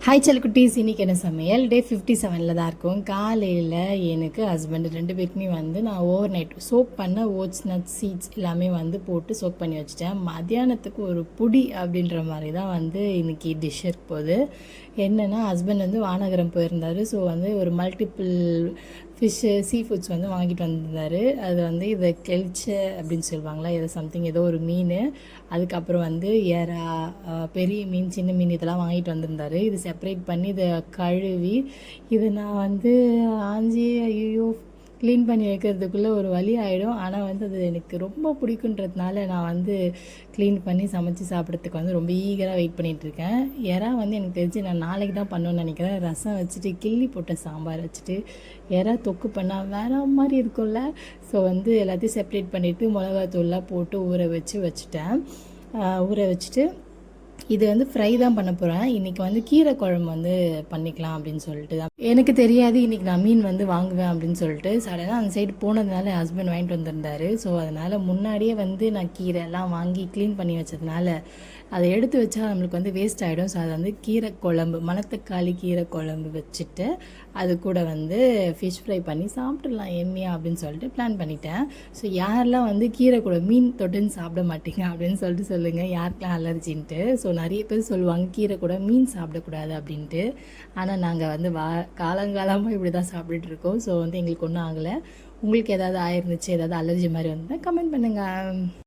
Hi செல்குட்டீஸ், இன்றைக்கி என்ன சமையல்? டே 57 தான் இருக்கும். காலையில் எனக்கு ஹஸ்பண்டு 2 பேருக்குமே நான் ஓவர் நைட் சோக் பண்ண ஓட்ஸ் நட்ஸ் சீட்ஸ் எல்லாமே போட்டு சோக் பண்ணி வச்சுட்டேன். மத்தியானத்துக்கு ஒரு புடி அப்படின்ற மாதிரி தான் இன்றைக்கி டிஷ் இருக்க போகுது. என்னென்னா, ஹஸ்பண்ட் வானகரம் போயிருந்தார். ஸோ ஒரு மல்டிபிள் ஃபிஷ்ஷு சீ ஃபுட்ஸ் வாங்கிட்டு வந்திருந்தார். அது இதை கெளிச்ச அப்படின்னு சொல்லுவாங்களா, இதை சம்திங் ஏதோ ஒரு மீன், அதுக்கப்புறம் எறா, பெரிய மீன், சின்ன மீன் இதெல்லாம் வாங்கிட்டு வந்திருந்தார். இது செப்பரேட் பண்ணி இதை கழுவி இதை நான் ஆஞ்சி ஐயோ க்ளீன் பண்ணி வைக்கிறதுக்குள்ளே ஒரு வழி ஆகிடும். ஆனால் அது எனக்கு ரொம்ப பிடிக்குன்றதுனால நான் க்ளீன் பண்ணி சமைச்சு சாப்பிட்றதுக்கு ரொம்ப ஈகராக வெயிட் பண்ணிகிட்ருக்கேன். எறா எனக்கு தெரிஞ்சு நான் நாளைக்கு தான் பண்ணணும்னு நினைக்கிறேன். ரசம் வச்சுட்டு கிள்ளி போட்ட சாம்பார் வச்சுட்டு எறா தொக்கு பண்ணால் வேறு மாதிரி இருக்கும்ல. ஸோ எல்லாத்தையும் செப்பரேட் பண்ணிவிட்டு மிளகாத்தூள்லாம் போட்டு ஊற வச்சுட்டேன். ஊற வச்சுட்டு இது ஃப்ரை தான் பண்ண போகிறேன். இன்றைக்கி கீரை குழம்பு பண்ணிக்கலாம் அப்படின்னு சொல்லிட்டு தான். எனக்கு தெரியாது இன்றைக்கி நான் மீன் வாங்குவேன் அப்படின்னு சொல்லிட்டு. சடனாக அந்த சைடு போனதுனால ஹஸ்பண்ட் வாங்கிட்டு வந்திருந்தார். ஸோ அதனால் முன்னாடியே நான் கீரை எல்லாம் வாங்கி க்ளீன் பண்ணி வச்சதுனால அதை எடுத்து வச்சா நம்மளுக்கு வேஸ்ட் ஆகிடும். ஸோ அதை கீரை குழம்பு, மணத்தக்காளி கீரை குழம்பு வச்சுட்டு அது கூட ஃபிஷ் ஃப்ரை பண்ணி சாப்பிட்றலாம் எம்மியா அப்படின்னு சொல்லிட்டு பிளான் பண்ணிட்டேன். ஸோ யாரெல்லாம் கீரை கூட மீன் தொட்டுன்னு சாப்பிட மாட்டீங்க அப்படின்னு சொல்லிட்டு சொல்லுங்கள், யாருக்கெல்லாம் அலர்ஜின்ட்டு. ஸோ நிறைய பேர் சொல்லுவாங்க கீரை கூட மீன் சாப்பிடக்கூடாது அப்படின்ட்டு. ஆனால் நாங்கள் காலங்காலமாக இப்படி தான் சாப்பிட்டுட்ருக்கோம். ஸோ எங்களுக்கு ஒன்றும் ஆகலை. உங்களுக்கு ஏதாவது ஆயிருந்துச்சு, ஏதாவது அலர்ஜி மாதிரி கமெண்ட் பண்ணுங்கள்.